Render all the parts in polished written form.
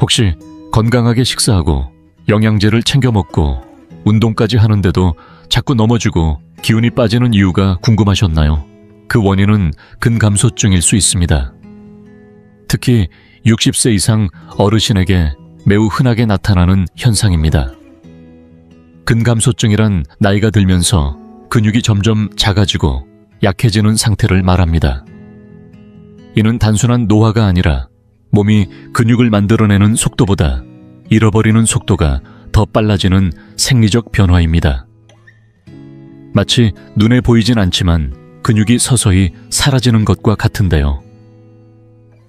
혹시 건강하게 식사하고 영양제를 챙겨 먹고 운동까지 하는데도 자꾸 넘어지고 기운이 빠지는 이유가 궁금하셨나요? 그 원인은 근감소증일 수 있습니다. 특히 60세 이상 어르신에게 매우 흔하게 나타나는 현상입니다. 근감소증이란 나이가 들면서 근육이 점점 작아지고 약해지는 상태를 말합니다. 이는 단순한 노화가 아니라 몸이 근육을 만들어내는 속도보다 잃어버리는 속도가 더 빨라지는 생리적 변화입니다. 마치 눈에 보이진 않지만 근육이 서서히 사라지는 것과 같은데요.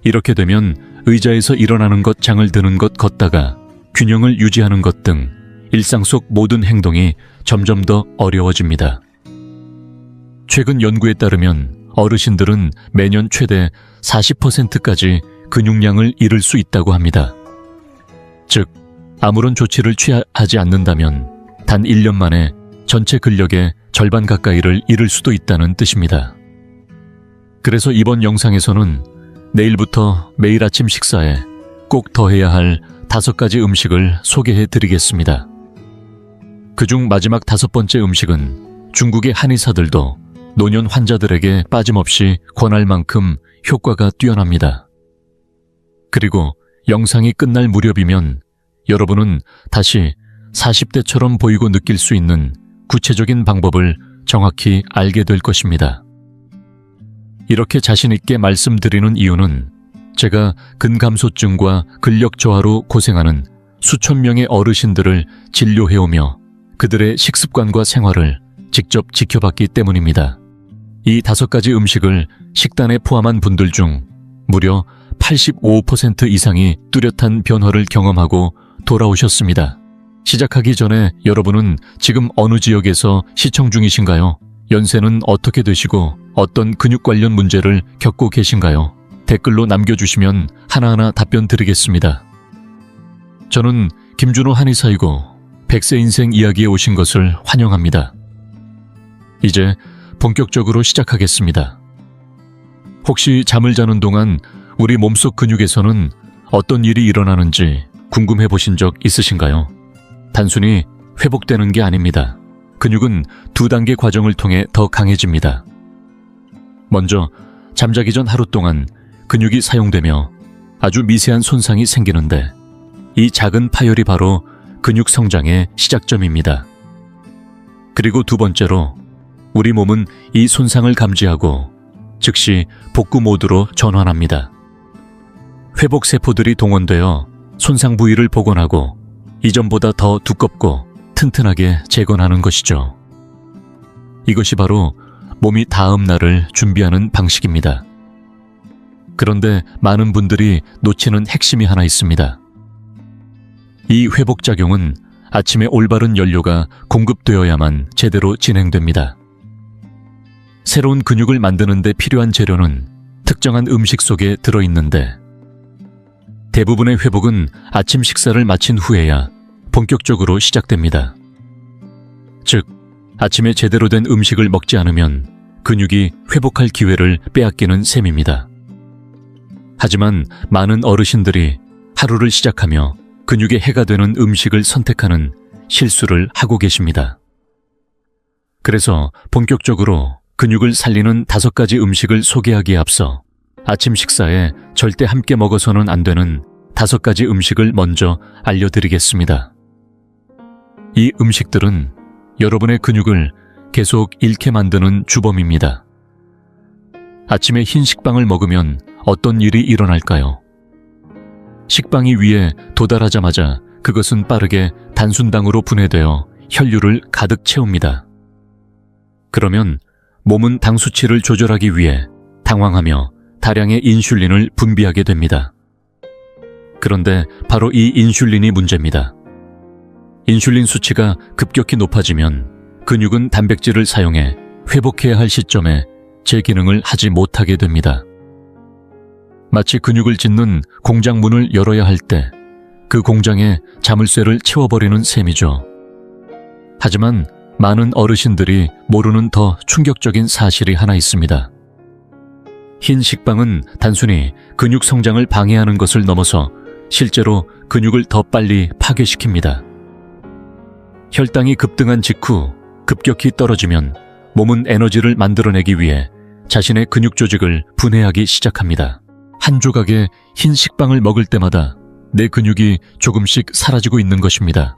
이렇게 되면 의자에서 일어나는 것, 장을 드는 것, 걷다가 균형을 유지하는 것 등 일상 속 모든 행동이 점점 더 어려워집니다. 최근 연구에 따르면 어르신들은 매년 최대 40%까지 근육량을 잃을 수 있다고 합니다. 즉, 아무런 조치를 취하지 않는다면 단 1년 만에 전체 근력의 절반 가까이를 잃을 수도 있다는 뜻입니다. 그래서 이번 영상에서는 내일부터 매일 아침 식사에 꼭 더해야 할 5가지 음식을 소개해 드리겠습니다. 그중 마지막 5번째 음식은 중국의 한의사들도 노년 환자들에게 빠짐없이 권할 만큼 효과가 뛰어납니다. 그리고 영상이 끝날 무렵이면 여러분은 다시 40대처럼 보이고 느낄 수 있는 구체적인 방법을 정확히 알게 될 것입니다. 이렇게 자신 있게 말씀드리는 이유는 제가 근감소증과 근력 저하로 고생하는 수천 명의 어르신들을 진료해오며 그들의 식습관과 생활을 직접 지켜봤기 때문입니다. 이 5가지 음식을 식단에 포함한 분들 중 무려 85% 이상이 뚜렷한 변화를 경험하고 돌아오셨습니다. 시작하기 전에 여러분은 지금 어느 지역에서 시청 중이신가요? 연세는 어떻게 되시고 어떤 근육 관련 문제를 겪고 계신가요? 댓글로 남겨주시면 하나하나 답변 드리겠습니다. 저는 김준호 한의사이고 100세 인생 이야기에 오신 것을 환영합니다. 이제 본격적으로 시작하겠습니다. 혹시 잠을 자는 동안 우리 몸속 근육에서는 어떤 일이 일어나는지 궁금해 보신 적 있으신가요? 단순히 회복되는 게 아닙니다. 근육은 2단계 과정을 통해 더 강해집니다. 먼저 잠자기 전 하루 동안 근육이 사용되며 아주 미세한 손상이 생기는데 이 작은 파열이 바로 근육 성장의 시작점입니다. 그리고 2번째로 우리 몸은 이 손상을 감지하고 즉시 복구 모드로 전환합니다. 회복 세포들이 동원되어 손상 부위를 복원하고 이전보다 더 두껍고 튼튼하게 재건하는 것이죠. 이것이 바로 몸이 다음 날을 준비하는 방식입니다. 그런데 많은 분들이 놓치는 핵심이 하나 있습니다. 이 회복작용은 아침에 올바른 연료가 공급되어야만 제대로 진행됩니다. 새로운 근육을 만드는 데 필요한 재료는 특정한 음식 속에 들어있는데 대부분의 회복은 아침 식사를 마친 후에야 본격적으로 시작됩니다. 즉, 아침에 제대로 된 음식을 먹지 않으면 근육이 회복할 기회를 빼앗기는 셈입니다. 하지만 많은 어르신들이 하루를 시작하며 근육에 해가 되는 음식을 선택하는 실수를 하고 계십니다. 그래서 본격적으로 근육을 살리는 5가지 음식을 소개하기에 앞서 아침 식사에 절대 함께 먹어서는 안 되는 5가지 음식을 먼저 알려드리겠습니다. 이 음식들은 여러분의 근육을 계속 잃게 만드는 주범입니다. 아침에 흰 식빵을 먹으면 어떤 일이 일어날까요? 식빵이 위에 도달하자마자 그것은 빠르게 단순당으로 분해되어 혈류를 가득 채웁니다. 그러면 몸은 당 수치를 조절하기 위해 당황하며 다량의 인슐린을 분비하게 됩니다. 그런데 바로 이 인슐린이 문제입니다. 인슐린 수치가 급격히 높아지면 근육은 단백질을 사용해 회복해야 할 시점에 제 기능을 하지 못하게 됩니다. 마치 근육을 짓는 공장 문을 열어야 할 때 그 공장에 자물쇠를 채워버리는 셈이죠. 하지만 많은 어르신들이 모르는 더 충격적인 사실이 하나 있습니다. 흰 식빵은 단순히 근육 성장을 방해하는 것을 넘어서 실제로 근육을 더 빨리 파괴시킵니다. 혈당이 급등한 직후 급격히 떨어지면 몸은 에너지를 만들어내기 위해 자신의 근육 조직을 분해하기 시작합니다. 한 조각의 흰 식빵을 먹을 때마다 내 근육이 조금씩 사라지고 있는 것입니다.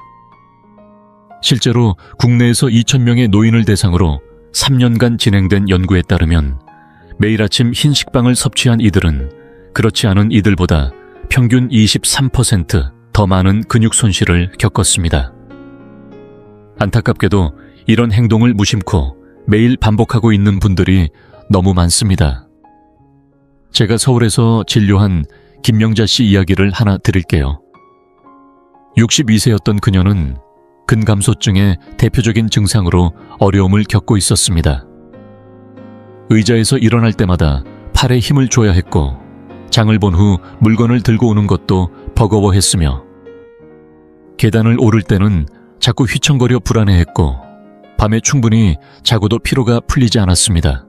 실제로 국내에서 2,000명의 노인을 대상으로 3년간 진행된 연구에 따르면 매일 아침 흰 식빵을 섭취한 이들은 그렇지 않은 이들보다 평균 23% 더 많은 근육 손실을 겪었습니다. 안타깝게도 이런 행동을 무심코 매일 반복하고 있는 분들이 너무 많습니다. 제가 서울에서 진료한 김명자 씨 이야기를 하나 드릴게요. 62세였던 그녀는 근감소증의 대표적인 증상으로 어려움을 겪고 있었습니다. 의자에서 일어날 때마다 팔에 힘을 줘야 했고 장을 본 후 물건을 들고 오는 것도 버거워했으며 계단을 오를 때는 자꾸 휘청거려 불안해했고 밤에 충분히 자고도 피로가 풀리지 않았습니다.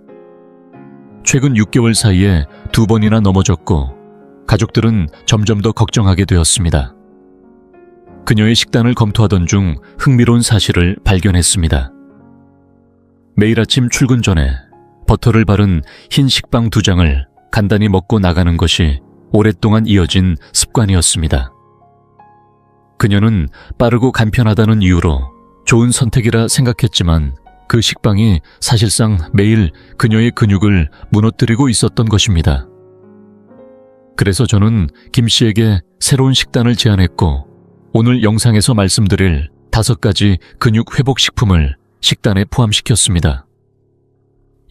최근 6개월 사이에 2번이나 넘어졌고 가족들은 점점 더 걱정하게 되었습니다. 그녀의 식단을 검토하던 중 흥미로운 사실을 발견했습니다. 매일 아침 출근 전에 버터를 바른 흰 식빵 2장을 간단히 먹고 나가는 것이 오랫동안 이어진 습관이었습니다. 그녀는 빠르고 간편하다는 이유로 좋은 선택이라 생각했지만 그 식빵이 사실상 매일 그녀의 근육을 무너뜨리고 있었던 것입니다. 그래서 저는 김 씨에게 새로운 식단을 제안했고 오늘 영상에서 말씀드릴 5가지 근육 회복 식품을 식단에 포함시켰습니다.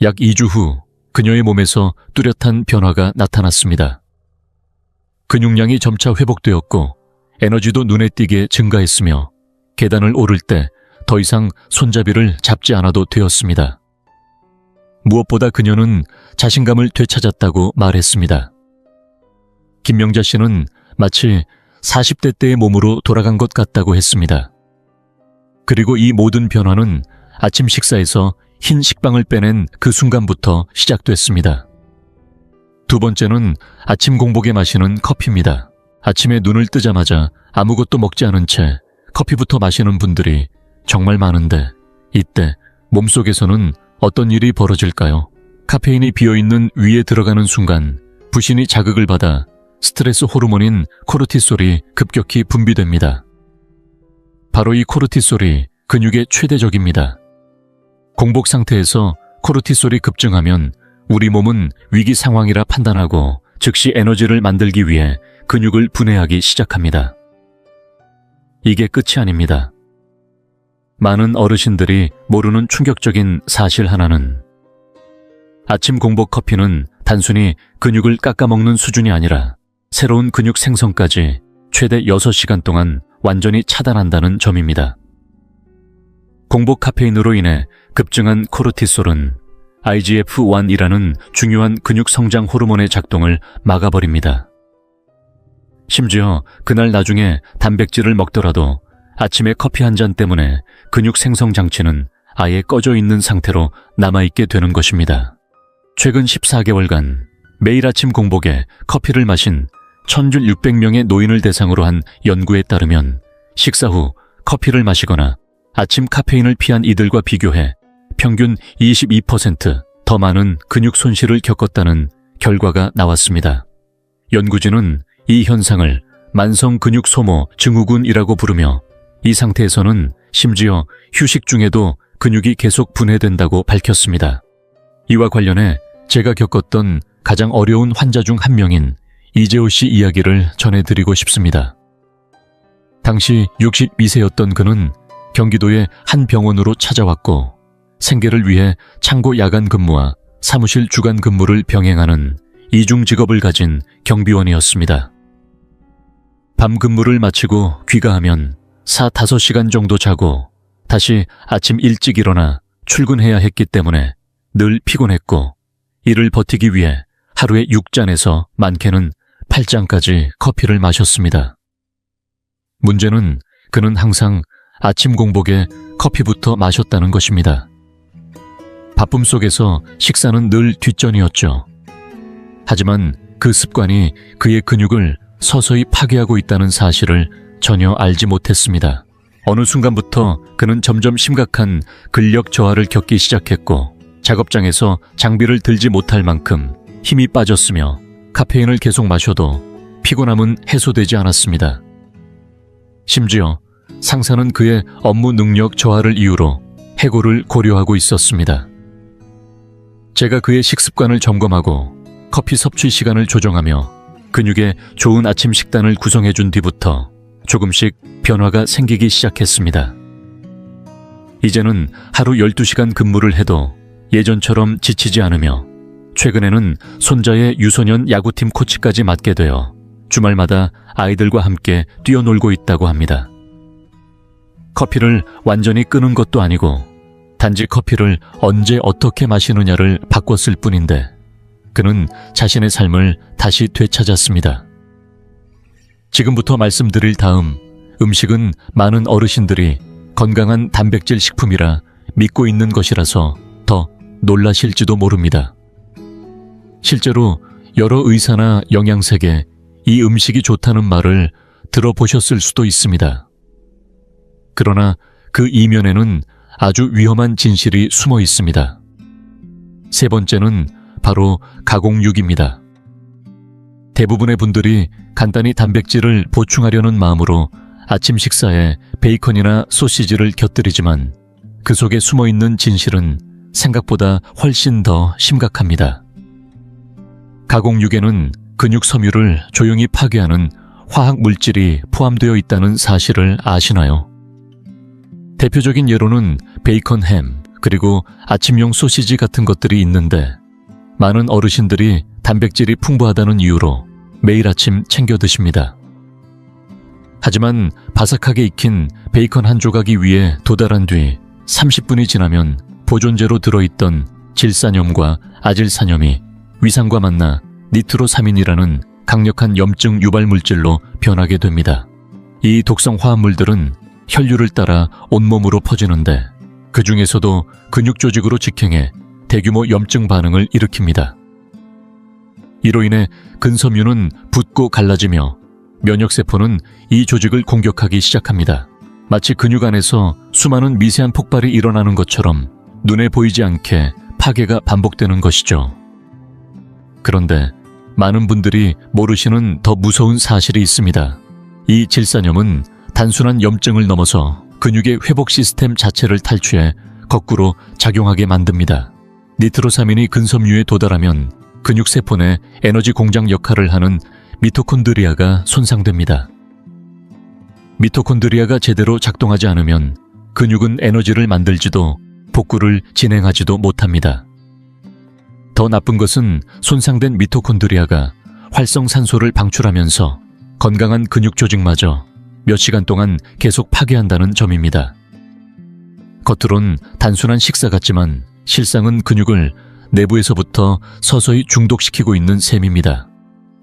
약 2주 후 그녀의 몸에서 뚜렷한 변화가 나타났습니다. 근육량이 점차 회복되었고 에너지도 눈에 띄게 증가했으며 계단을 오를 때 더 이상 손잡이를 잡지 않아도 되었습니다. 무엇보다 그녀는 자신감을 되찾았다고 말했습니다. 김명자 씨는 마치 40대 때의 몸으로 돌아간 것 같다고 했습니다. 그리고 이 모든 변화는 아침 식사에서 흰 식빵을 빼낸 그 순간부터 시작됐습니다. 2번째는 아침 공복에 마시는 커피입니다. 아침에 눈을 뜨자마자 아무것도 먹지 않은 채 커피부터 마시는 분들이 정말 많은데 이때 몸속에서는 어떤 일이 벌어질까요? 카페인이 비어있는 위에 들어가는 순간 부신이 자극을 받아 스트레스 호르몬인 코르티솔이 급격히 분비됩니다. 바로 이 코르티솔이 근육의 최대적입니다. 공복 상태에서 코르티솔이 급증하면 우리 몸은 위기 상황이라 판단하고 즉시 에너지를 만들기 위해 근육을 분해하기 시작합니다. 이게 끝이 아닙니다. 많은 어르신들이 모르는 충격적인 사실 하나는 아침 공복 커피는 단순히 근육을 깎아먹는 수준이 아니라 새로운 근육 생성까지 최대 6시간 동안 완전히 차단한다는 점입니다. 공복 카페인으로 인해 급증한 코르티솔은 IGF-1이라는 중요한 근육 성장 호르몬의 작동을 막아버립니다. 심지어 그날 나중에 단백질을 먹더라도 아침에 커피 한 잔 때문에 근육 생성 장치는 아예 꺼져 있는 상태로 남아있게 되는 것입니다. 최근 14개월간 매일 아침 공복에 커피를 마신 1,600명의 노인을 대상으로 한 연구에 따르면 식사 후 커피를 마시거나 아침 카페인을 피한 이들과 비교해 평균 22% 더 많은 근육 손실을 겪었다는 결과가 나왔습니다. 연구진은 이 현상을 만성 근육 소모 증후군이라고 부르며 이 상태에서는 심지어 휴식 중에도 근육이 계속 분해된다고 밝혔습니다. 이와 관련해 제가 겪었던 가장 어려운 환자 중 한 명인 이재호 씨 이야기를 전해드리고 싶습니다. 당시 62세였던 그는 경기도의 한 병원으로 찾아왔고 생계를 위해 창고 야간 근무와 사무실 주간 근무를 병행하는 이중 직업을 가진 경비원이었습니다. 밤 근무를 마치고 귀가하면 4-5시간 정도 자고 다시 아침 일찍 일어나 출근해야 했기 때문에 늘 피곤했고 이를 버티기 위해 하루에 6잔에서 많게는 8잔까지 커피를 마셨습니다. 문제는 그는 항상 아침 공복에 커피부터 마셨다는 것입니다. 바쁨 속에서 식사는 늘 뒷전이었죠. 하지만 그 습관이 그의 근육을 서서히 파괴하고 있다는 사실을 전혀 알지 못했습니다. 어느 순간부터 그는 점점 심각한 근력 저하를 겪기 시작했고 작업장에서 장비를 들지 못할 만큼 힘이 빠졌으며 카페인을 계속 마셔도 피곤함은 해소되지 않았습니다. 심지어 상사는 그의 업무 능력 저하를 이유로 해고를 고려하고 있었습니다. 제가 그의 식습관을 점검하고 커피 섭취 시간을 조정하며 근육에 좋은 아침 식단을 구성해 준 뒤부터 조금씩 변화가 생기기 시작했습니다. 이제는 하루 12시간 근무를 해도 예전처럼 지치지 않으며 최근에는 손자의 유소년 야구팀 코치까지 맡게 되어 주말마다 아이들과 함께 뛰어놀고 있다고 합니다. 커피를 완전히 끊은 것도 아니고 단지 커피를 언제 어떻게 마시느냐를 바꿨을 뿐인데 그는 자신의 삶을 다시 되찾았습니다. 지금부터 말씀드릴 다음 음식은 많은 어르신들이 건강한 단백질 식품이라 믿고 있는 것이라서 더 놀라실지도 모릅니다. 실제로 여러 의사나 영양색에 이 음식이 좋다는 말을 들어보셨을 수도 있습니다. 그러나 그 이면에는 아주 위험한 진실이 숨어 있습니다. 세 번째는 바로 가공육입니다. 대부분의 분들이 간단히 단백질을 보충하려는 마음으로 아침 식사에 베이컨이나 소시지를 곁들이지만 그 속에 숨어있는 진실은 생각보다 훨씬 더 심각합니다. 가공육에는 근육 섬유를 조용히 파괴하는 화학 물질이 포함되어 있다는 사실을 아시나요? 대표적인 예로는 베이컨 햄, 그리고 아침용 소시지 같은 것들이 있는데 많은 어르신들이 단백질이 풍부하다는 이유로 매일 아침 챙겨 드십니다. 하지만 바삭하게 익힌 베이컨 한 조각이 위에 도달한 뒤 30분이 지나면 보존제로 들어있던 질산염과 아질산염이 위산과 만나 니트로사민이라는 강력한 염증 유발 물질로 변하게 됩니다. 이 독성 화합물들은 혈류를 따라 온몸으로 퍼지는데 그 중에서도 근육 조직으로 직행해 대규모 염증 반응을 일으킵니다. 이로 인해 근섬유는 붓고 갈라지며 면역세포는 이 조직을 공격하기 시작합니다. 마치 근육 안에서 수많은 미세한 폭발이 일어나는 것처럼 눈에 보이지 않게 파괴가 반복되는 것이죠. 그런데 많은 분들이 모르시는 더 무서운 사실이 있습니다. 이 질산염은 단순한 염증을 넘어서 근육의 회복 시스템 자체를 탈취해 거꾸로 작용하게 만듭니다. 니트로사민이 근섬유에 도달하면 근육세포 내 에너지 공장 역할을 하는 미토콘드리아가 손상됩니다. 미토콘드리아가 제대로 작동하지 않으면 근육은 에너지를 만들지도 복구를 진행하지도 못합니다. 더 나쁜 것은 손상된 미토콘드리아가 활성산소를 방출하면서 건강한 근육 조직마저 몇 시간 동안 계속 파괴한다는 점입니다. 겉으론 단순한 식사 같지만 실상은 근육을 내부에서부터 서서히 중독시키고 있는 셈입니다.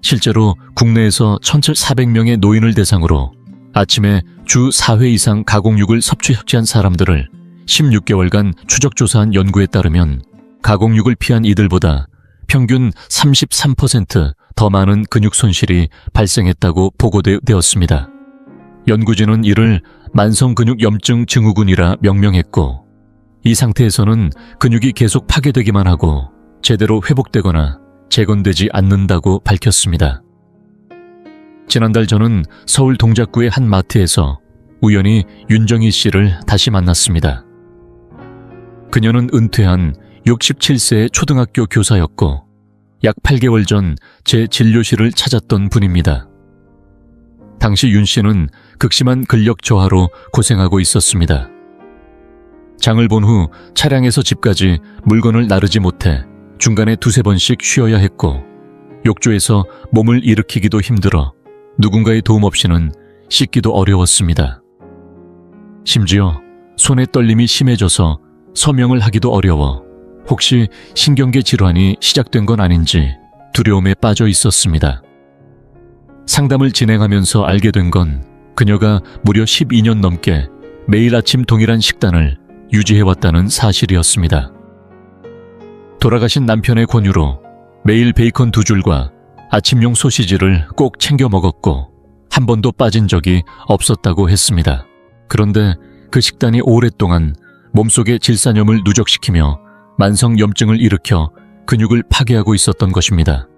실제로 국내에서 1,400명의 노인을 대상으로 아침에 주 4회 이상 가공육을 섭취한 사람들을 16개월간 추적조사한 연구에 따르면 가공육을 피한 이들보다 평균 33% 더 많은 근육 손실이 발생했다고 보고되었습니다. 연구진은 이를 만성근육염증 증후군이라 명명했고 이 상태에서는 근육이 계속 파괴되기만 하고 제대로 회복되거나 재건되지 않는다고 밝혔습니다. 지난달 저는 서울 동작구의 한 마트에서 우연히 윤정희 씨를 다시 만났습니다. 그녀는 은퇴한 67세의 초등학교 교사였고 약 8개월 전 제 진료실을 찾았던 분입니다. 당시 윤 씨는 극심한 근력 저하로 고생하고 있었습니다. 장을 본 후 차량에서 집까지 물건을 나르지 못해 중간에 2-3번씩 쉬어야 했고 욕조에서 몸을 일으키기도 힘들어 누군가의 도움 없이는 씻기도 어려웠습니다. 심지어 손의 떨림이 심해져서 서명을 하기도 어려워 혹시 신경계 질환이 시작된 건 아닌지 두려움에 빠져 있었습니다. 상담을 진행하면서 알게 된 건 그녀가 무려 12년 넘게 매일 아침 동일한 식단을 유지해왔다는 사실이었습니다. 돌아가신 남편의 권유로 매일 베이컨 2줄과 아침용 소시지를 꼭 챙겨 먹었고 한 번도 빠진 적이 없었다고 했습니다. 그런데 그 식단이 오랫동안 몸속의 질산염을 누적시키며 만성염증을 일으켜 근육을 파괴하고 있었던 것입니다.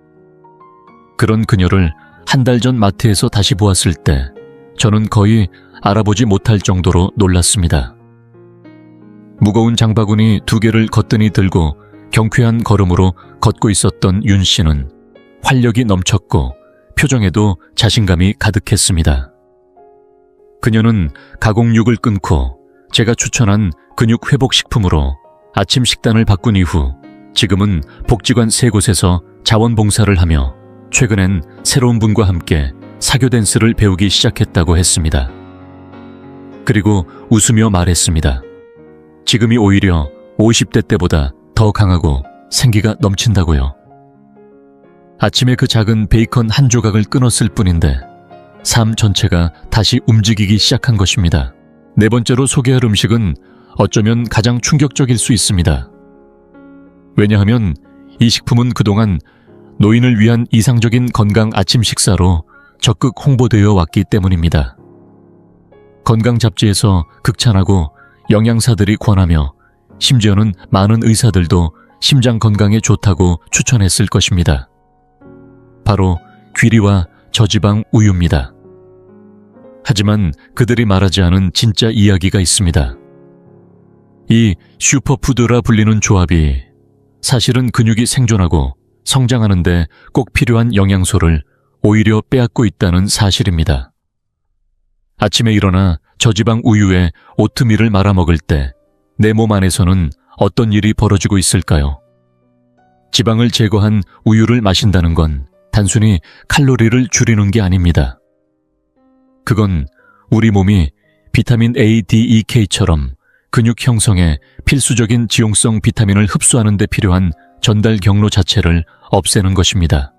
그런 그녀를 한 달 전 마트에서 다시 보았을 때 저는 거의 알아보지 못할 정도로 놀랐습니다. 무거운 장바구니 2개를 거뜬히 들고 경쾌한 걸음으로 걷고 있었던 윤 씨는 활력이 넘쳤고 표정에도 자신감이 가득했습니다. 그녀는 가공육을 끊고 제가 추천한 근육 회복 식품으로 아침 식단을 바꾼 이후 지금은 복지관 3곳에서 자원봉사를 하며 최근엔 새로운 분과 함께 사교 댄스를 배우기 시작했다고 했습니다. 그리고 웃으며 말했습니다. 지금이 오히려 50대 때보다 더 강하고 생기가 넘친다고요. 아침에 그 작은 베이컨 한 조각을 끊었을 뿐인데 삶 전체가 다시 움직이기 시작한 것입니다. 4번째로 소개할 음식은 어쩌면 가장 충격적일 수 있습니다. 왜냐하면 이 식품은 그동안 노인을 위한 이상적인 건강 아침 식사로 적극 홍보되어 왔기 때문입니다. 건강 잡지에서 극찬하고 영양사들이 권하며 심지어는 많은 의사들도 심장 건강에 좋다고 추천했을 것입니다. 바로 귀리와 저지방 우유입니다. 하지만 그들이 말하지 않은 진짜 이야기가 있습니다. 이 슈퍼푸드라 불리는 조합이 사실은 근육이 생존하고 성장하는 데 꼭 필요한 영양소를 오히려 빼앗고 있다는 사실입니다. 아침에 일어나 저지방 우유에 오트밀을 말아 먹을 때 내 몸 안에서는 어떤 일이 벌어지고 있을까요? 지방을 제거한 우유를 마신다는 건 단순히 칼로리를 줄이는 게 아닙니다. 그건 우리 몸이 비타민 A, D, E, K처럼 근육 형성에 필수적인 지용성 비타민을 흡수하는 데 필요한 전달 경로 자체를 없애는 것입니다.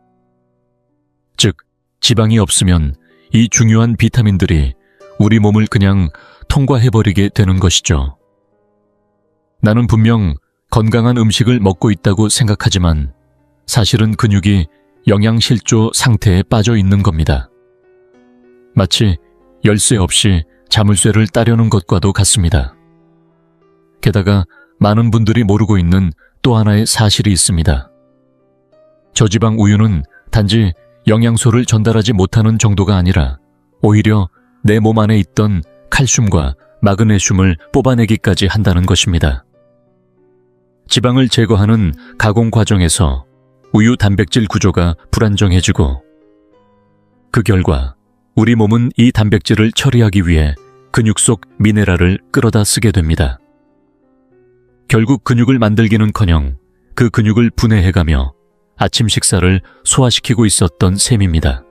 즉, 지방이 없으면 이 중요한 비타민들이 우리 몸을 그냥 통과해버리게 되는 것이죠. 나는 분명 건강한 음식을 먹고 있다고 생각하지만 사실은 근육이 영양실조 상태에 빠져 있는 겁니다. 마치 열쇠 없이 자물쇠를 따려는 것과도 같습니다. 게다가 많은 분들이 모르고 있는 또 하나의 사실이 있습니다. 저지방 우유는 단지 영양소를 전달하지 못하는 정도가 아니라 오히려 내 몸 안에 있던 칼슘과 마그네슘을 뽑아내기까지 한다는 것입니다. 지방을 제거하는 가공 과정에서 우유 단백질 구조가 불안정해지고 그 결과 우리 몸은 이 단백질을 처리하기 위해 근육 속 미네랄을 끌어다 쓰게 됩니다. 결국 근육을 만들기는커녕 그 근육을 분해해가며 아침 식사를 소화시키고 있었던 셈입니다.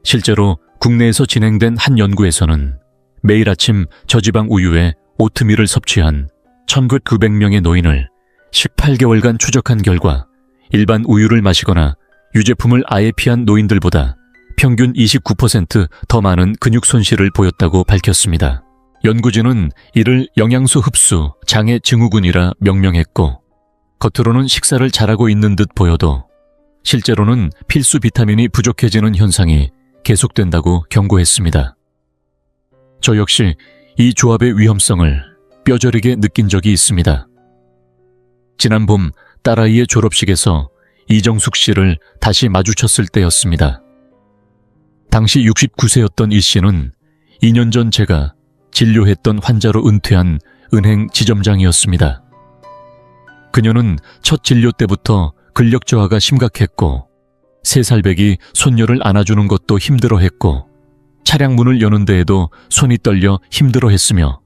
실제로 국내에서 진행된 한 연구에서는 매일 아침 저지방 우유에 오트밀을 섭취한 1900명의 노인을 18개월간 추적한 결과 일반 우유를 마시거나 유제품을 아예 피한 노인들보다 평균 29% 더 많은 근육 손실을 보였다고 밝혔습니다. 연구진은 이를 영양소 흡수 장애 증후군이라 명명했고 겉으로는 식사를 잘하고 있는 듯 보여도 실제로는 필수 비타민이 부족해지는 현상이 계속된다고 경고했습니다. 저 역시 이 조합의 위험성을 뼈저리게 느낀 적이 있습니다. 지난 봄 딸아이의 졸업식에서 이정숙 씨를 다시 마주쳤을 때였습니다. 당시 69세였던 이 씨는 2년 전 제가 진료했던 환자로 은퇴한 은행 지점장이었습니다. 그녀는 첫 진료 때부터 근력 저하가 심각했고 3살배기 손녀를 안아주는 것도 힘들어했고 차량 문을 여는 데에도 손이 떨려 힘들어했으며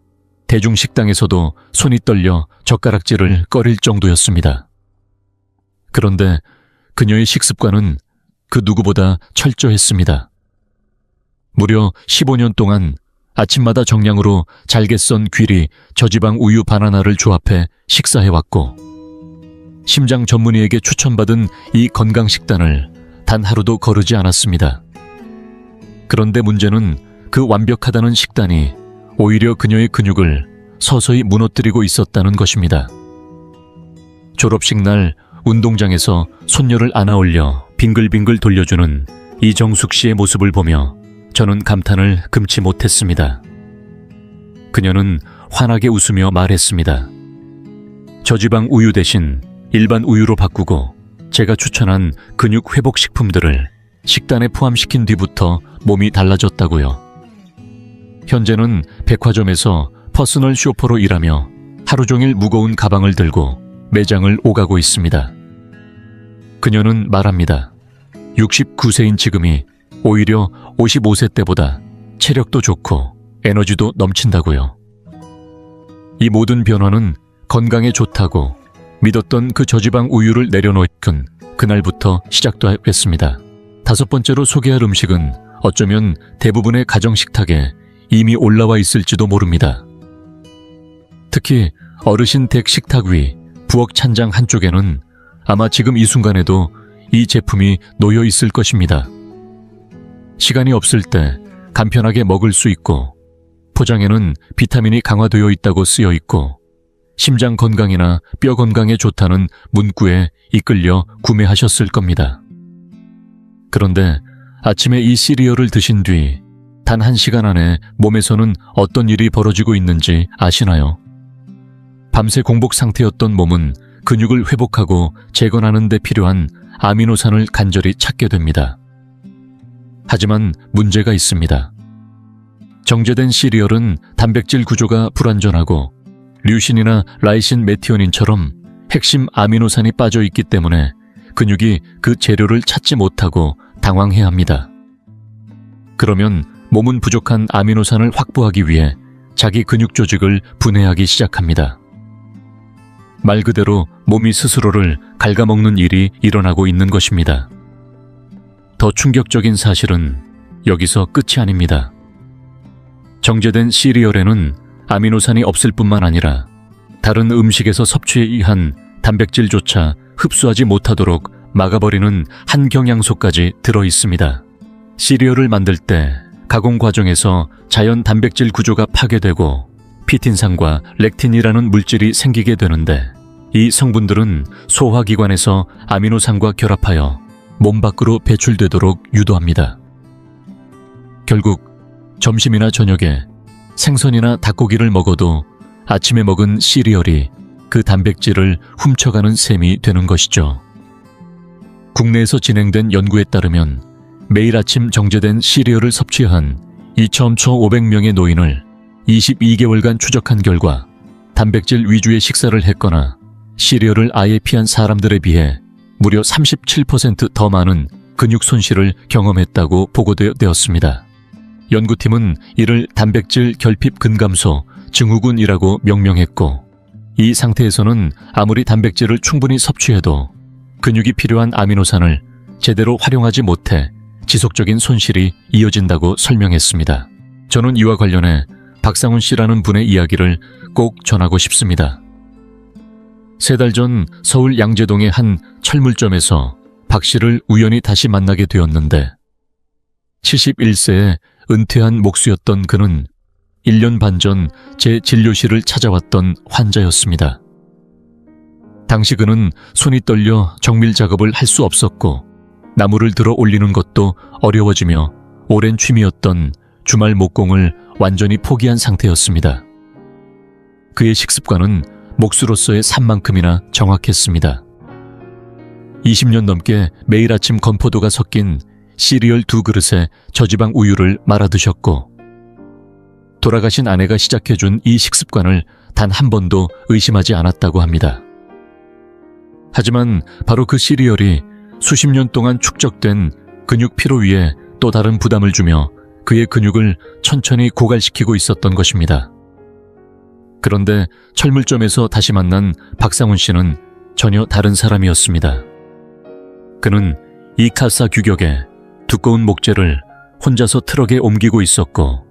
대중식당에서도 손이 떨려 젓가락질을 꺼릴 정도였습니다. 그런데 그녀의 식습관은 그 누구보다 철저했습니다. 무려 15년 동안 아침마다 정량으로 잘게 썬 귀리, 저지방 우유 바나나를 조합해 식사해왔고 심장 전문의에게 추천받은 이 건강식단을 단 하루도 거르지 않았습니다. 그런데 문제는 그 완벽하다는 식단이 오히려 그녀의 근육을 서서히 무너뜨리고 있었다는 것입니다. 졸업식 날 운동장에서 손녀를 안아올려 빙글빙글 돌려주는 이정숙 씨의 모습을 보며 저는 감탄을 금치 못했습니다. 그녀는 환하게 웃으며 말했습니다. 저지방 우유 대신 일반 우유로 바꾸고 제가 추천한 근육 회복 식품들을 식단에 포함시킨 뒤부터 몸이 달라졌다고요. 현재는 백화점에서 퍼스널 쇼퍼로 일하며 하루 종일 무거운 가방을 들고 매장을 오가고 있습니다. 그녀는 말합니다. 69세인 지금이 오히려 55세 때보다 체력도 좋고 에너지도 넘친다고요. 이 모든 변화는 건강에 좋다고 믿었던 그 저지방 우유를 내려놓은 그날부터 시작됐습니다. 5번째로 소개할 음식은 어쩌면 대부분의 가정 식탁에 이미 올라와 있을지도 모릅니다. 특히 어르신 댁 식탁 위 부엌 찬장 한쪽에는 아마 지금 이 순간에도 이 제품이 놓여 있을 것입니다. 시간이 없을 때 간편하게 먹을 수 있고 포장에는 비타민이 강화되어 있다고 쓰여 있고 심장 건강이나 뼈 건강에 좋다는 문구에 이끌려 구매하셨을 겁니다. 그런데 아침에 이 시리얼을 드신 뒤 단 1시간 안에 몸에서는 어떤 일이 벌어지고 있는지 아시나요? 밤새 공복 상태였던 몸은 근육을 회복하고 재건하는 데 필요한 아미노산을 간절히 찾게 됩니다. 하지만 문제가 있습니다. 정제된 시리얼은 단백질 구조가 불완전하고 류신이나 라이신 메티오닌처럼 핵심 아미노산이 빠져 있기 때문에 근육이 그 재료를 찾지 못하고 당황해야 합니다. 그러면 몸은 부족한 아미노산을 확보하기 위해 자기 근육 조직을 분해하기 시작합니다. 말 그대로 몸이 스스로를 갉아먹는 일이 일어나고 있는 것입니다. 더 충격적인 사실은 여기서 끝이 아닙니다. 정제된 시리얼에는 아미노산이 없을 뿐만 아니라 다른 음식에서 섭취에 의한 단백질조차 흡수하지 못하도록 막아버리는 한경양소까지 들어있습니다. 시리얼을 만들 때 가공 과정에서 자연 단백질 구조가 파괴되고 피틴산과 렉틴이라는 물질이 생기게 되는데 이 성분들은 소화기관에서 아미노산과 결합하여 몸 밖으로 배출되도록 유도합니다. 결국 점심이나 저녁에 생선이나 닭고기를 먹어도 아침에 먹은 시리얼이 그 단백질을 훔쳐가는 셈이 되는 것이죠. 국내에서 진행된 연구에 따르면 매일 아침 정제된 시리얼을 섭취한 2,500명의 노인을 22개월간 추적한 결과 단백질 위주의 식사를 했거나 시리얼을 아예 피한 사람들에 비해 무려 37% 더 많은 근육 손실을 경험했다고 보고되었습니다. 연구팀은 이를 단백질 결핍 근감소 증후군이라고 명명했고 이 상태에서는 아무리 단백질을 충분히 섭취해도 근육이 필요한 아미노산을 제대로 활용하지 못해 지속적인 손실이 이어진다고 설명했습니다. 저는 이와 관련해 박상훈 씨라는 분의 이야기를 꼭 전하고 싶습니다. 3달 전 서울 양재동의 한 철물점에서 박 씨를 우연히 다시 만나게 되었는데 71세에 은퇴한 목수였던 그는 1년 반 전 제 진료실을 찾아왔던 환자였습니다. 당시 그는 손이 떨려 정밀 작업을 할 수 없었고 나무를 들어 올리는 것도 어려워지며 오랜 취미였던 주말 목공을 완전히 포기한 상태였습니다. 그의 식습관은 목수로서의 산만큼이나 정확했습니다. 20년 넘게 매일 아침 건포도가 섞인 시리얼 2그릇에 저지방 우유를 말아 드셨고 돌아가신 아내가 시작해준 이 식습관을 단 한 번도 의심하지 않았다고 합니다. 하지만 바로 그 시리얼이 수십 년 동안 축적된 근육 피로 위에 또 다른 부담을 주며 그의 근육을 천천히 고갈시키고 있었던 것입니다. 그런데 철물점에서 다시 만난 박상훈 씨는 전혀 다른 사람이었습니다. 그는 이 카사 규격의 두꺼운 목재를 혼자서 트럭에 옮기고 있었고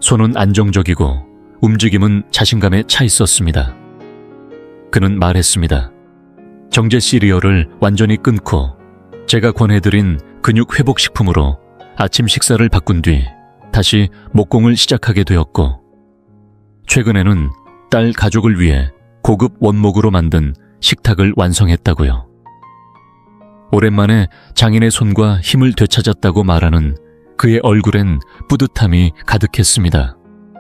손은 안정적이고 움직임은 자신감에 차 있었습니다. 그는 말했습니다. 정제 시리얼을 완전히 끊고 제가 권해드린 근육 회복 식품으로 아침 식사를 바꾼 뒤 다시 목공을 시작하게 되었고 최근에는 딸 가족을 위해 고급 원목으로 만든 식탁을 완성했다고요. 오랜만에 장인의 손과 힘을 되찾았다고 말하는 그의 얼굴엔 뿌듯함이 가득했습니다.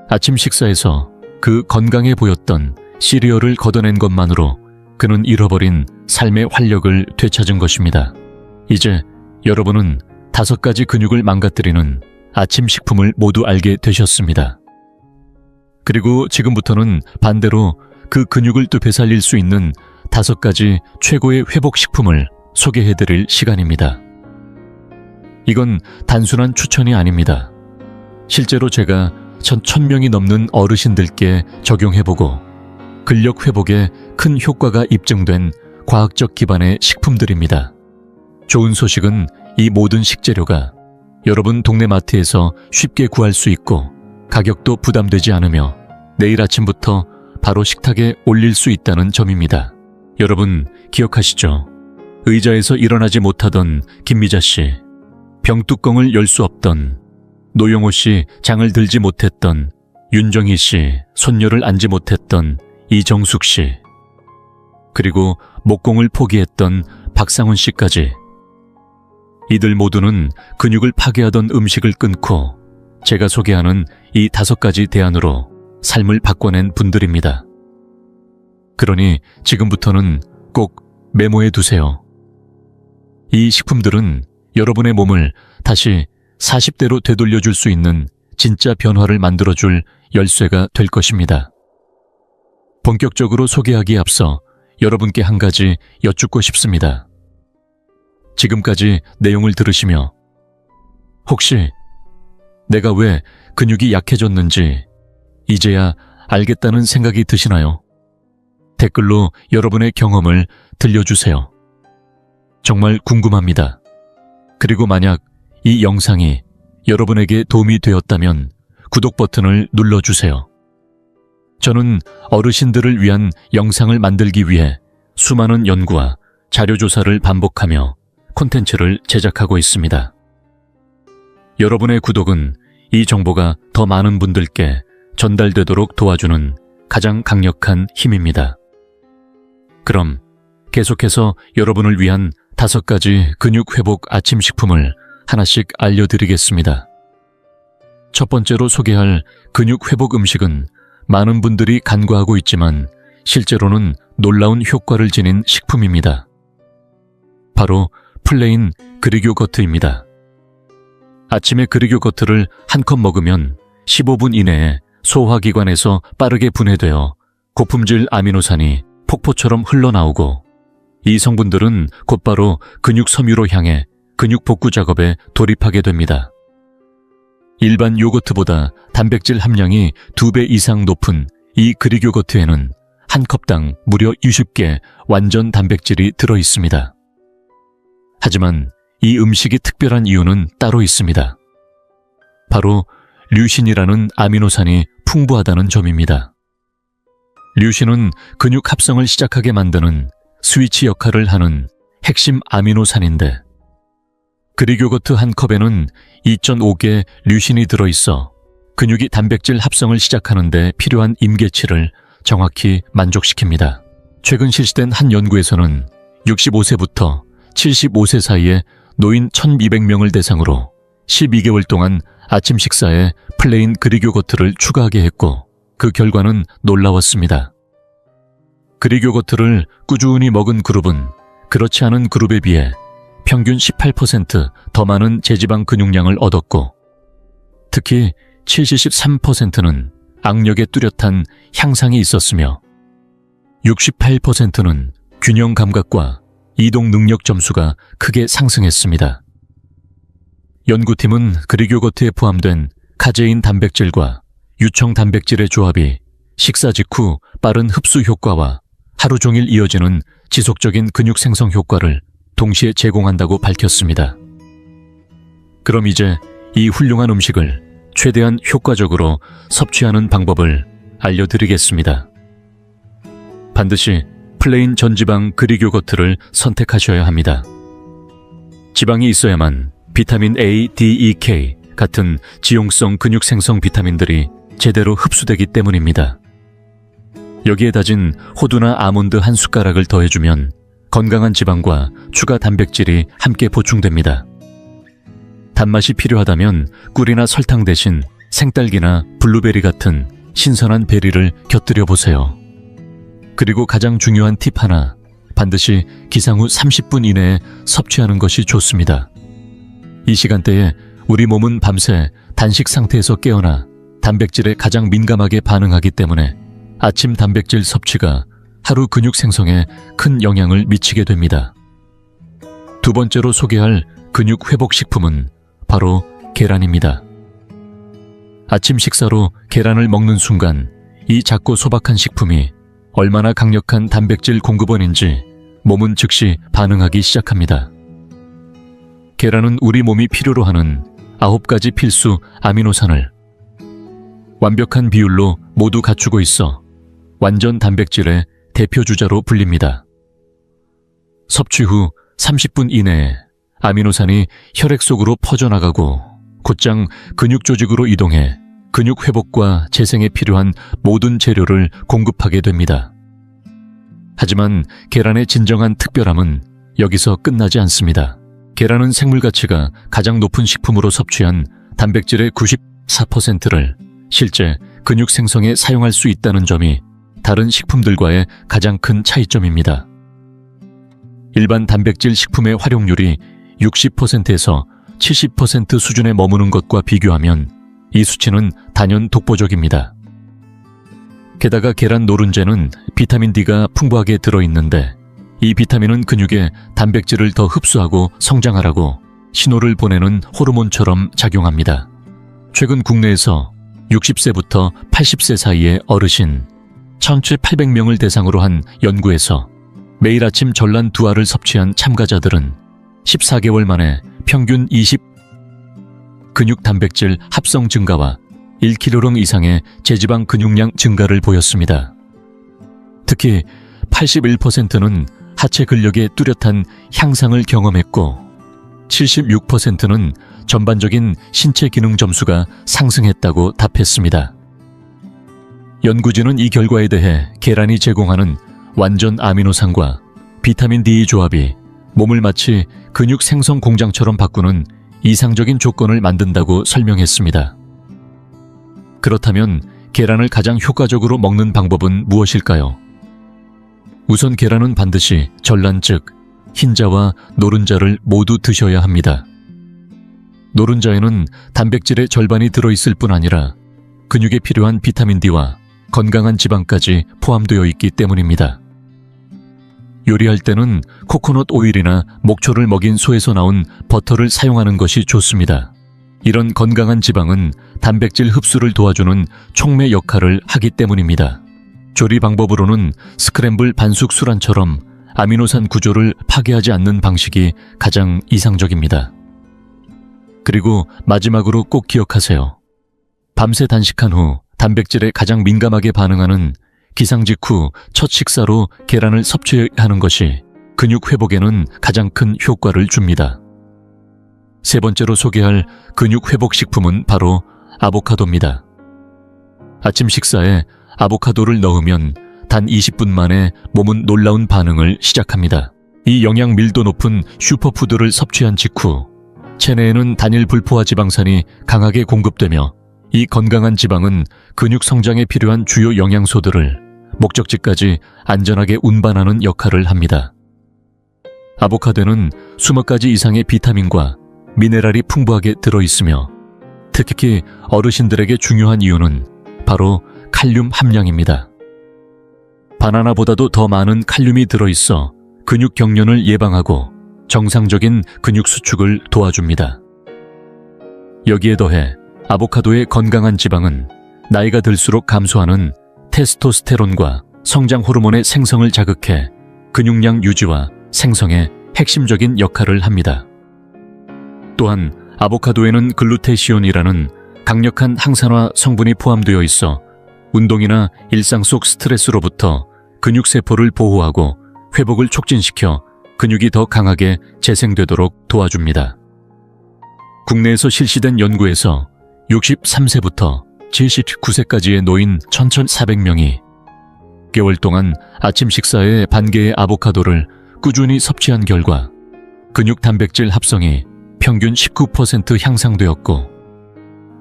아침 식사에서 그 건강해 보였던 시리얼을 걷어낸 것만으로 그는 잃어버린 삶의 활력을 되찾은 것입니다. 이제 여러분은 5가지 근육을 망가뜨리는 아침 식품을 모두 알게 되셨습니다. 그리고 지금부터는 반대로 그 근육을 또 되살릴 수 있는 5가지 최고의 회복 식품을 소개해드릴 시간입니다. 이건 단순한 추천이 아닙니다. 실제로 제가 1,000명이 넘는 어르신들께 적용해보고 근력 회복에 큰 효과가 입증된 과학적 기반의 식품들입니다. 좋은 소식은 이 모든 식재료가 여러분 동네 마트에서 쉽게 구할 수 있고 가격도 부담되지 않으며 내일 아침부터 바로 식탁에 올릴 수 있다는 점입니다. 여러분 기억하시죠? 의자에서 일어나지 못하던 김미자 씨, 병뚜껑을 열 수 없던 노영호 씨, 장을 들지 못했던 윤정희 씨, 손녀를 안지 못했던 이정숙 씨, 그리고 목공을 포기했던 박상훈 씨까지 이들 모두는 근육을 파괴하던 음식을 끊고 제가 소개하는 이 5가지 대안으로 삶을 바꿔낸 분들입니다. 그러니 지금부터는 꼭 메모해 두세요. 이 식품들은 여러분의 몸을 다시 40대로 되돌려줄 수 있는 진짜 변화를 만들어줄 열쇠가 될 것입니다. 본격적으로 소개하기에 앞서 여러분께 한 가지 여쭙고 싶습니다. 지금까지 내용을 들으시며 혹시 내가 왜 근육이 약해졌는지 이제야 알겠다는 생각이 드시나요? 댓글로 여러분의 경험을 들려주세요. 정말 궁금합니다. 그리고 만약 이 영상이 여러분에게 도움이 되었다면 구독 버튼을 눌러주세요. 저는 어르신들을 위한 영상을 만들기 위해 수많은 연구와 자료조사를 반복하며 콘텐츠를 제작하고 있습니다. 여러분의 구독은 이 정보가 더 많은 분들께 전달되도록 도와주는 가장 강력한 힘입니다. 그럼 계속해서 여러분을 위한 5가지 근육 회복 아침 식품을 하나씩 알려드리겠습니다. 첫 번째로 소개할 근육 회복 음식은 많은 분들이 간과하고 있지만 실제로는 놀라운 효과를 지닌 식품입니다. 바로 플레인 그릭요거트입니다. 아침에 그릭요거트를 한 컵 먹으면 15분 이내에 소화기관에서 빠르게 분해되어 고품질 아미노산이 폭포처럼 흘러나오고 이 성분들은 곧바로 근육 섬유로 향해 근육 복구 작업에 돌입하게 됩니다. 일반 요거트보다 단백질 함량이 2배 이상 높은 이 그릭 요거트에는 한 컵당 무려 60개 완전 단백질이 들어 있습니다. 하지만 이 음식이 특별한 이유는 따로 있습니다. 바로 류신이라는 아미노산이 풍부하다는 점입니다. 류신은 근육 합성을 시작하게 만드는 스위치 역할을 하는 핵심 아미노산인데 그릭 요거트 한 컵에는 2.5개 류신이 들어있어 근육이 단백질 합성을 시작하는 데 필요한 임계치를 정확히 만족시킵니다. 최근 실시된 한 연구에서는 65세부터 75세 사이의 노인 1200명을 대상으로 12개월 동안 아침 식사에 플레인 그릭 요거트를 추가하게 했고 그 결과는 놀라웠습니다. 그릭 요거트를 꾸준히 먹은 그룹은 그렇지 않은 그룹에 비해 평균 18% 더 많은 제지방 근육량을 얻었고 특히 73%는 악력의 뚜렷한 향상이 있었으며 68%는 균형 감각과 이동 능력 점수가 크게 상승했습니다. 연구팀은 그릭 요거트에 포함된 카제인 단백질과 유청 단백질의 조합이 식사 직후 빠른 흡수 효과와 하루 종일 이어지는 지속적인 근육 생성 효과를 동시에 제공한다고 밝혔습니다. 그럼 이제 이 훌륭한 음식을 최대한 효과적으로 섭취하는 방법을 알려드리겠습니다. 반드시 플레인 전지방 그릭 요거트를 선택하셔야 합니다. 지방이 있어야만 비타민 A, D, E, K 같은 지용성 근육 생성 비타민들이 제대로 흡수되기 때문입니다. 여기에 다진 호두나 아몬드 한 숟가락을 더해주면 건강한 지방과 추가 단백질이 함께 보충됩니다. 단맛이 필요하다면 꿀이나 설탕 대신 생딸기나 블루베리 같은 신선한 베리를 곁들여 보세요. 그리고 가장 중요한 팁 하나, 반드시 기상 후 30분 이내에 섭취하는 것이 좋습니다. 이 시간대에 우리 몸은 밤새 단식 상태에서 깨어나 단백질에 가장 민감하게 반응하기 때문에 아침 단백질 섭취가 하루 근육 생성에 큰 영향을 미치게 됩니다. 두 번째로 소개할 근육 회복 식품은 바로 계란입니다. 아침 식사로 계란을 먹는 순간 이 작고 소박한 식품이 얼마나 강력한 단백질 공급원인지 몸은 즉시 반응하기 시작합니다. 계란은 우리 몸이 필요로 하는 9가지 필수 아미노산을 완벽한 비율로 모두 갖추고 있어 완전 단백질의 대표 주자로 불립니다. 섭취 후 30분 이내에 아미노산이 혈액 속으로 퍼져나가고 곧장 근육 조직으로 이동해 근육 회복과 재생에 필요한 모든 재료를 공급하게 됩니다. 하지만 계란의 진정한 특별함은 여기서 끝나지 않습니다. 계란은 생물 가치가 가장 높은 식품으로 섭취한 단백질의 94%를 실제 근육 생성에 사용할 수 있다는 점이 다른 식품들과의 가장 큰 차이점입니다. 일반 단백질 식품의 활용률이 60%에서 70% 수준에 머무는 것과 비교하면 이 수치는 단연 독보적입니다. 게다가 계란 노른자는 비타민 D가 풍부하게 들어있는데 이 비타민은 근육에 단백질을 더 흡수하고 성장하라고 신호를 보내는 호르몬처럼 작용합니다. 최근 국내에서 60세부터 80세 사이의 어르신 1,800명을 대상으로 한 연구에서 매일 아침 전란 2알을 섭취한 참가자들은 14개월 만에 평균 20 근육 단백질 합성 증가와 1kg 이상의 제지방 근육량 증가를 보였습니다. 특히 81%는 하체 근력의 뚜렷한 향상을 경험했고 76%는 전반적인 신체 기능 점수가 상승했다고 답했습니다. 연구진은 이 결과에 대해 계란이 제공하는 완전 아미노산과 비타민 D 조합이 몸을 마치 근육 생성 공장처럼 바꾸는 이상적인 조건을 만든다고 설명했습니다. 그렇다면 계란을 가장 효과적으로 먹는 방법은 무엇일까요? 우선 계란은 반드시 전란 즉 흰자와 노른자를 모두 드셔야 합니다. 노른자에는 단백질의 절반이 들어있을 뿐 아니라 근육에 필요한 비타민 D와 건강한 지방까지 포함되어 있기 때문입니다. 요리할 때는 코코넛 오일이나 목초를 먹인 소에서 나온 버터를 사용하는 것이 좋습니다. 이런 건강한 지방은 단백질 흡수를 도와주는 촉매 역할을 하기 때문입니다. 조리 방법으로는 스크램블 반숙 수란처럼 아미노산 구조를 파괴하지 않는 방식이 가장 이상적입니다. 그리고 마지막으로 꼭 기억하세요. 밤새 단식한 후 단백질에 가장 민감하게 반응하는 기상 직후 첫 식사로 계란을 섭취하는 것이 근육 회복에는 가장 큰 효과를 줍니다. 세 번째로 소개할 근육 회복 식품은 바로 아보카도입니다. 아침 식사에 아보카도를 넣으면 단 20분 만에 몸은 놀라운 반응을 시작합니다. 이 영양 밀도 높은 슈퍼푸드를 섭취한 직후 체내에는 단일 불포화 지방산이 강하게 공급되며 이 건강한 지방은 근육 성장에 필요한 주요 영양소들을 목적지까지 안전하게 운반하는 역할을 합니다. 아보카도는 20가지 이상의 비타민과 미네랄이 풍부하게 들어있으며 특히 어르신들에게 중요한 이유는 바로 칼륨 함량입니다. 바나나보다도 더 많은 칼륨이 들어있어 근육 경련을 예방하고 정상적인 근육 수축을 도와줍니다. 여기에 더해 아보카도의 건강한 지방은 나이가 들수록 감소하는 테스토스테론과 성장 호르몬의 생성을 자극해 근육량 유지와 생성에 핵심적인 역할을 합니다. 또한 아보카도에는 글루테시온이라는 강력한 항산화 성분이 포함되어 있어 운동이나 일상 속 스트레스로부터 근육세포를 보호하고 회복을 촉진시켜 근육이 더 강하게 재생되도록 도와줍니다. 국내에서 실시된 연구에서 63세부터 79세까지의 노인 1,400명이 6개월 동안 아침 식사에 반 개의 아보카도를 꾸준히 섭취한 결과 근육 단백질 합성이 평균 19% 향상되었고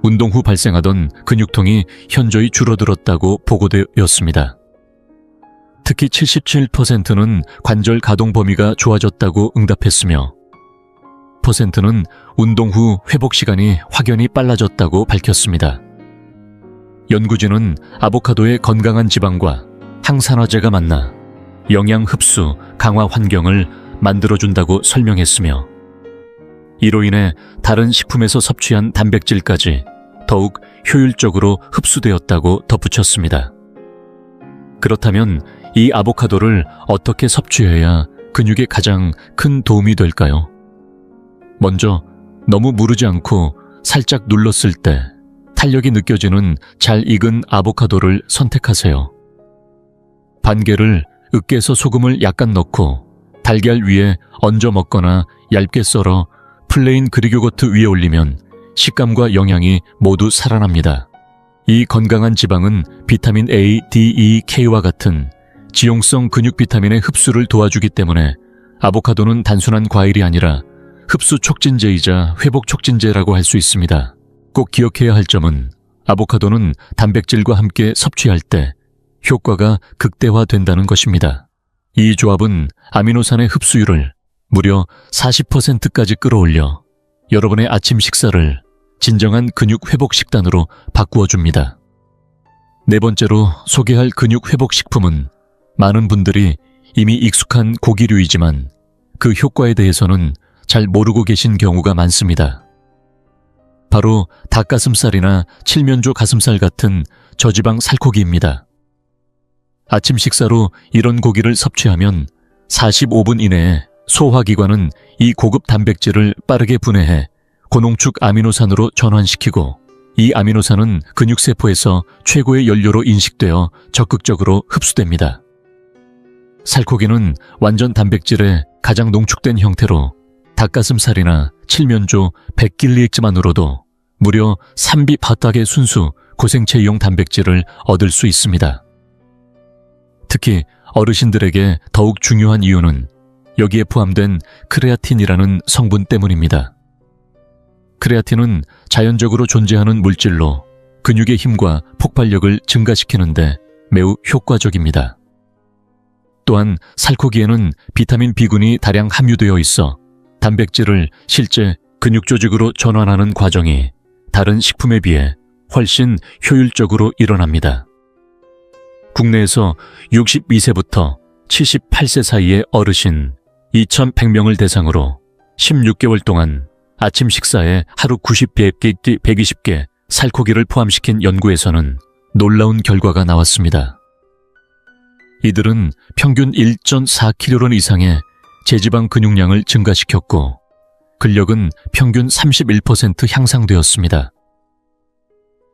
운동 후 발생하던 근육통이 현저히 줄어들었다고 보고되었습니다. 특히 77%는 관절 가동 범위가 좋아졌다고 응답했으며 %는 운동 후 회복 시간이 확연히 빨라졌다고 밝혔습니다. 연구진은 아보카도의 건강한 지방과 항산화제가 만나 영양 흡수 강화 환경을 만들어준다고 설명했으며 이로 인해 다른 식품에서 섭취한 단백질까지 더욱 효율적으로 흡수되었다고 덧붙였습니다. 그렇다면 이 아보카도를 어떻게 섭취해야 근육에 가장 큰 도움이 될까요? 먼저 너무 무르지 않고 살짝 눌렀을 때 탄력이 느껴지는 잘 익은 아보카도를 선택하세요. 반 개를 으깨서 소금을 약간 넣고 달걀 위에 얹어 먹거나 얇게 썰어 플레인 그릭 요거트 위에 올리면 식감과 영양이 모두 살아납니다. 이 건강한 지방은 비타민 A, D, E, K와 같은 지용성 근육 비타민의 흡수를 도와주기 때문에 아보카도는 단순한 과일이 아니라 흡수 촉진제이자 회복 촉진제라고 할 수 있습니다. 꼭 기억해야 할 점은 아보카도는 단백질과 함께 섭취할 때 효과가 극대화된다는 것입니다. 이 조합은 아미노산의 흡수율을 무려 40%까지 끌어올려 여러분의 아침 식사를 진정한 근육 회복 식단으로 바꾸어 줍니다. 네 번째로 소개할 근육 회복 식품은 많은 분들이 이미 익숙한 고기류이지만 그 효과에 대해서는 잘 모르고 계신 경우가 많습니다. 바로 닭가슴살이나 칠면조 가슴살 같은 저지방 살코기입니다. 아침 식사로 이런 고기를 섭취하면 45분 이내에 소화기관은 이 고급 단백질을 빠르게 분해해 고농축 아미노산으로 전환시키고 이 아미노산은 근육세포에서 최고의 연료로 인식되어 적극적으로 흡수됩니다. 살코기는 완전 단백질의 가장 농축된 형태로 닭가슴살이나 칠면조, 백길리액즈만으로도 무려 3비 바닥의 순수 고생체이용 단백질을 얻을 수 있습니다. 특히 어르신들에게 더욱 중요한 이유는 여기에 포함된 크레아틴이라는 성분 때문입니다. 크레아틴은 자연적으로 존재하는 물질로 근육의 힘과 폭발력을 증가시키는데 매우 효과적입니다. 또한 살코기에는 비타민 B군이 다량 함유되어 있어 단백질을 실제 근육 조직으로 전환하는 과정이 다른 식품에 비해 훨씬 효율적으로 일어납니다. 국내에서 62세부터 78세 사이의 어르신 2,100명을 대상으로 16개월 동안 아침 식사에 하루 90개, 120개 살코기를 포함시킨 연구에서는 놀라운 결과가 나왔습니다. 이들은 평균 1.4kg 이상의 제지방 근육량을 증가시켰고 근력은 평균 31% 향상되었습니다.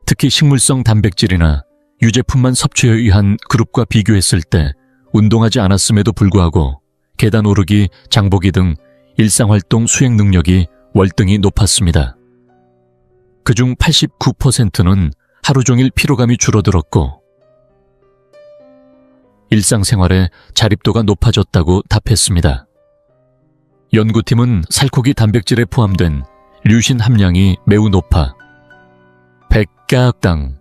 특히 식물성 단백질이나 유제품만 섭취에 의한 그룹과 비교했을 때 운동하지 않았음에도 불구하고 계단 오르기, 장보기 등 일상활동 수행 능력이 월등히 높았습니다. 그중 89%는 하루 종일 피로감이 줄어들었고 일상생활에 자립도가 높아졌다고 답했습니다. 연구팀은 살코기 단백질에 포함된 류신 함량이 매우 높아 100가닥당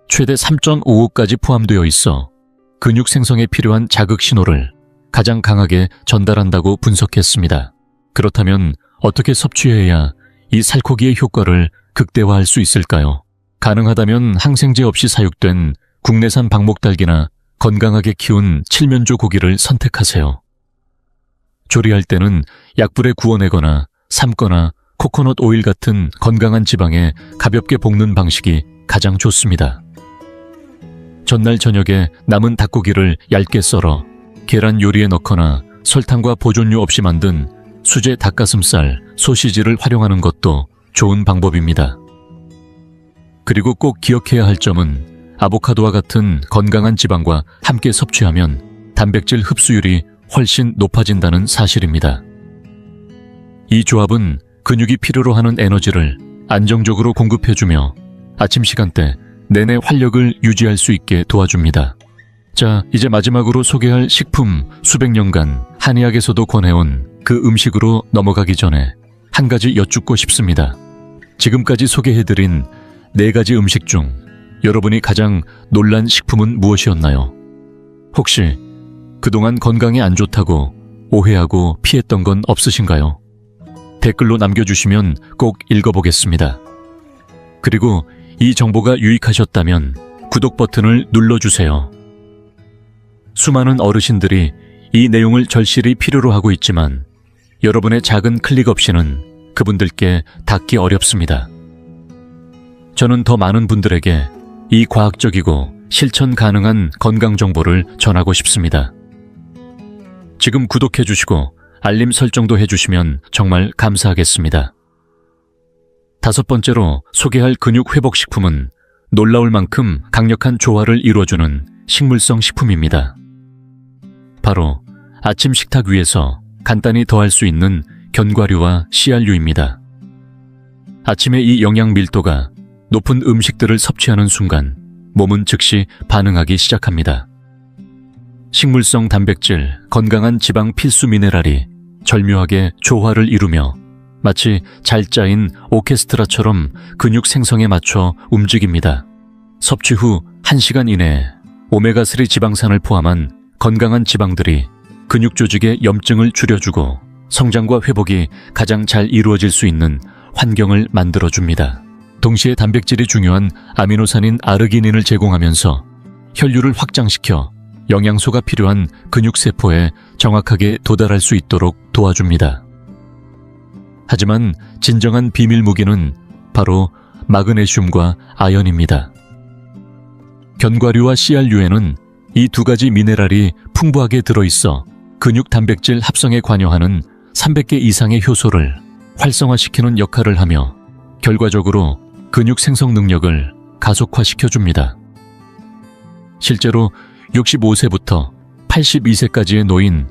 최대 3.55까지 포함되어 있어 근육 생성에 필요한 자극 신호를 가장 강하게 전달한다고 분석했습니다. 그렇다면 어떻게 섭취해야 이 살코기의 효과를 극대화할 수 있을까요? 가능하다면 항생제 없이 사육된 국내산 방목달기나 건강하게 키운 칠면조 고기를 선택하세요. 조리할 때는 약불에 구워내거나 삶거나 코코넛 오일 같은 건강한 지방에 가볍게 볶는 방식이 가장 좋습니다. 전날 저녁에 남은 닭고기를 얇게 썰어 계란 요리에 넣거나 설탕과 보존료 없이 만든 수제 닭가슴살, 소시지를 활용하는 것도 좋은 방법입니다. 그리고 꼭 기억해야 할 점은 아보카도와 같은 건강한 지방과 함께 섭취하면 단백질 흡수율이 훨씬 높아진다는 사실입니다. 이 조합은 근육이 필요로 하는 에너지를 안정적으로 공급해주며 아침 시간대 내내 활력을 유지할 수 있게 도와줍니다. 자, 이제 마지막으로 소개할 식품 수백 년간 한의학에서도 권해온 그 음식으로 넘어가기 전에 한 가지 여쭙고 싶습니다. 지금까지 소개해드린 4가지 음식 중 여러분이 가장 놀란 식품은 무엇이었나요? 혹시 그동안 건강에 안 좋다고 오해하고 피했던 건 없으신가요? 댓글로 남겨주시면 꼭 읽어보겠습니다. 그리고 이 정보가 유익하셨다면 구독 버튼을 눌러주세요. 수많은 어르신들이 이 내용을 절실히 필요로 하고 있지만 여러분의 작은 클릭 없이는 그분들께 닿기 어렵습니다. 저는 더 많은 분들에게 이 과학적이고 실천 가능한 건강 정보를 전하고 싶습니다. 지금 구독해 주시고 알림 설정도 해주시면 정말 감사하겠습니다. 5번째로 소개할 근육 회복 식품은 놀라울 만큼 강력한 조화를 이루어주는 식물성 식품입니다. 바로 아침 식탁 위에서 간단히 더할 수 있는 견과류와 씨알류입니다. 아침에 이 영양 밀도가 높은 음식들을 섭취하는 순간 몸은 즉시 반응하기 시작합니다. 식물성 단백질, 건강한 지방 필수 미네랄이 절묘하게 조화를 이루며 마치 잘 짜인 오케스트라처럼 근육 생성에 맞춰 움직입니다. 섭취 후 1시간 이내에 오메가3 지방산을 포함한 건강한 지방들이 근육 조직의 염증을 줄여주고 성장과 회복이 가장 잘 이루어질 수 있는 환경을 만들어줍니다. 동시에 단백질이 중요한 아미노산인 아르기닌을 제공하면서 혈류를 확장시켜 영양소가 필요한 근육세포에 정확하게 도달할 수 있도록 도와줍니다. 하지만 진정한 비밀 무기는 바로 마그네슘과 아연입니다. 견과류와 씨알류에는 이 2가지 미네랄이 풍부하게 들어있어 근육 단백질 합성에 관여하는 300개 이상의 효소를 활성화시키는 역할을 하며 결과적으로 근육 생성 능력을 가속화시켜줍니다. 실제로 65세부터 82세까지의 노인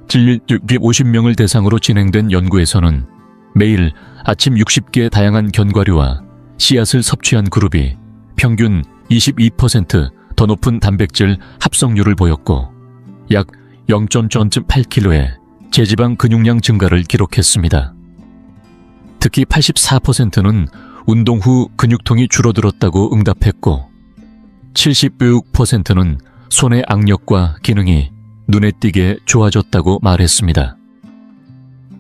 650명을 대상으로 진행된 연구에서는 매일 아침 60개의 다양한 견과류와 씨앗을 섭취한 그룹이 평균 22% 더 높은 단백질 합성률을 보였고 약 0.8kg의 제지방 근육량 증가를 기록했습니다. 특히 84%는 운동 후 근육통이 줄어들었다고 응답했고 76%는 손의 악력과 기능이 눈에 띄게 좋아졌다고 말했습니다.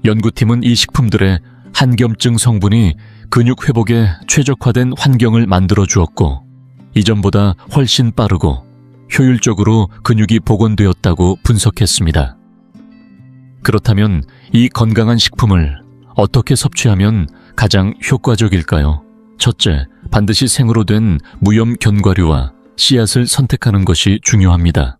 연구팀은 이 식품들의 한겸증 성분이 근육 회복에 최적화된 환경을 만들어 주었고 이전보다 훨씬 빠르고 효율적으로 근육이 복원되었다고 분석했습니다. 그렇다면 이 건강한 식품을 어떻게 섭취하면 가장 효과적일까요? 첫째, 반드시 생으로 된 무염 견과류와 씨앗을 선택하는 것이 중요합니다.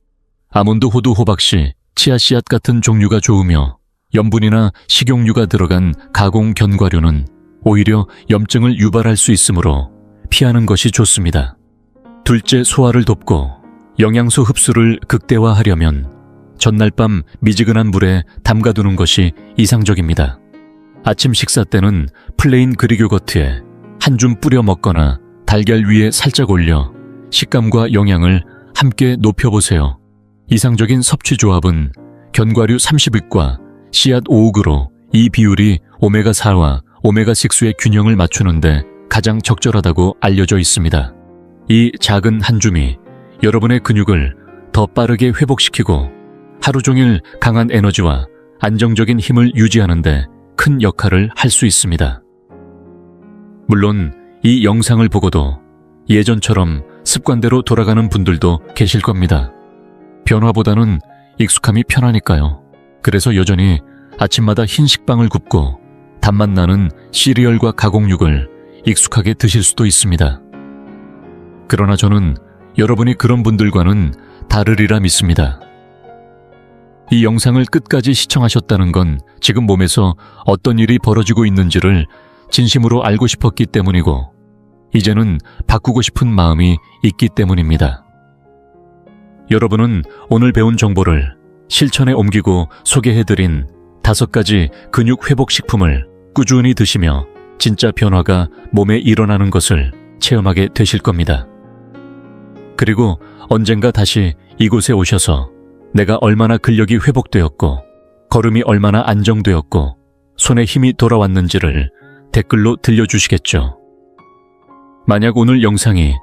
아몬드, 호두, 호박씨, 치아씨앗 같은 종류가 좋으며 염분이나 식용유가 들어간 가공 견과류는 오히려 염증을 유발할 수 있으므로 피하는 것이 좋습니다. 둘째, 소화를 돕고 영양소 흡수를 극대화하려면 전날 밤 미지근한 물에 담가두는 것이 이상적입니다. 아침 식사 때는 플레인 그릭 요거트에 한 줌 뿌려 먹거나 달걀 위에 살짝 올려 식감과 영양을 함께 높여보세요. 이상적인 섭취 조합은 견과류 30획과 씨앗 5획으로 이 비율이 오메가4와 오메가6의 균형을 맞추는데 가장 적절하다고 알려져 있습니다. 이 작은 한 줌이 여러분의 근육을 더 빠르게 회복시키고 하루 종일 강한 에너지와 안정적인 힘을 유지하는 데 큰 역할을 할 수 있습니다. 물론 이 영상을 보고도 예전처럼 습관대로 돌아가는 분들도 계실 겁니다. 변화보다는 익숙함이 편하니까요. 그래서 여전히 아침마다 흰 식빵을 굽고 단맛 나는 시리얼과 가공육을 익숙하게 드실 수도 있습니다. 그러나 저는 여러분이 그런 분들과는 다르리라 믿습니다. 이 영상을 끝까지 시청하셨다는 건 지금 몸에서 어떤 일이 벌어지고 있는지를 진심으로 알고 싶었기 때문이고 이제는 바꾸고 싶은 마음이 있기 때문입니다. 여러분은 오늘 배운 정보를 실천에 옮기고 소개해드린 5가지 근육 회복 식품을 꾸준히 드시며 진짜 변화가 몸에 일어나는 것을 체험하게 되실 겁니다. 그리고 언젠가 다시 이곳에 오셔서 내가 얼마나 근력이 회복되었고 걸음이 얼마나 안정되었고 손에 힘이 돌아왔는지를 댓글로 들려주시겠죠. 만약 오늘 영상이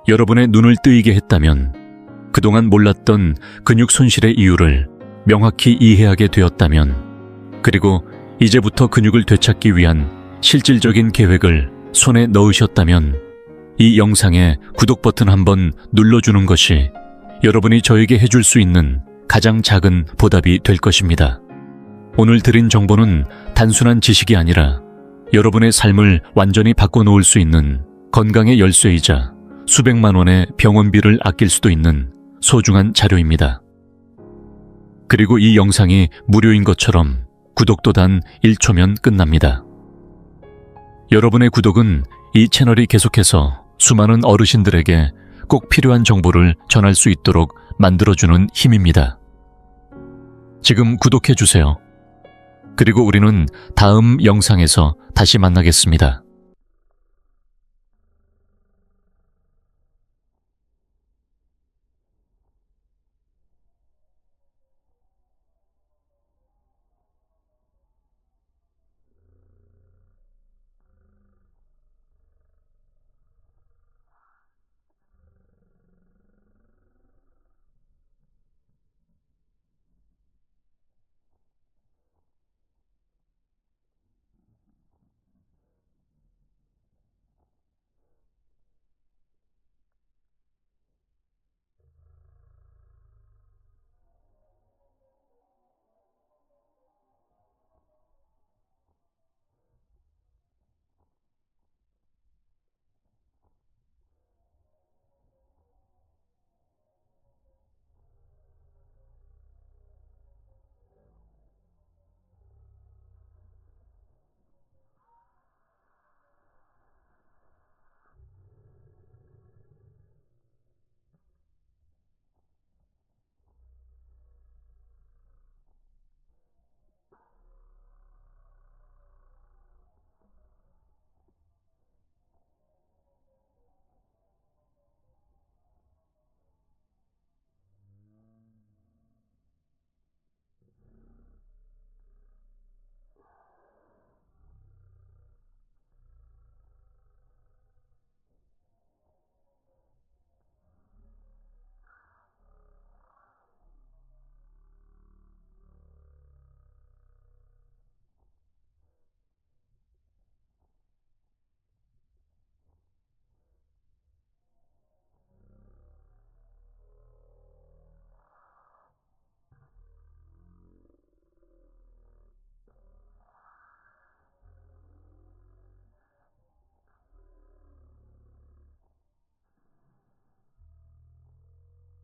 여러분의 눈을 뜨이게 했다면, 그동안 몰랐던 근육 손실의 이유를 명확히 이해하게 되었다면, 그리고 이제부터 근육을 되찾기 위한 실질적인 계획을 손에 넣으셨다면, 이 영상에 구독 버튼 한번 눌러주는 것이 여러분이 저에게 해줄 수 있는 가장 작은 보답이 될 것입니다. 오늘 드린 정보는 단순한 지식이 아니라 여러분의 삶을 완전히 바꿔놓을 수 있는 건강의 열쇠이자 수백만 원의 병원비를 아낄 수도 있는 소중한 자료입니다. 그리고 이 영상이 무료인 것처럼 구독도 단 1초면 끝납니다. 여러분의 구독은 이 채널이 계속해서 수많은 어르신들에게 꼭 필요한 정보를 전할 수 있도록 만들어주는 힘입니다. 지금 구독해주세요. 그리고 우리는 다음 영상에서 다시 만나겠습니다.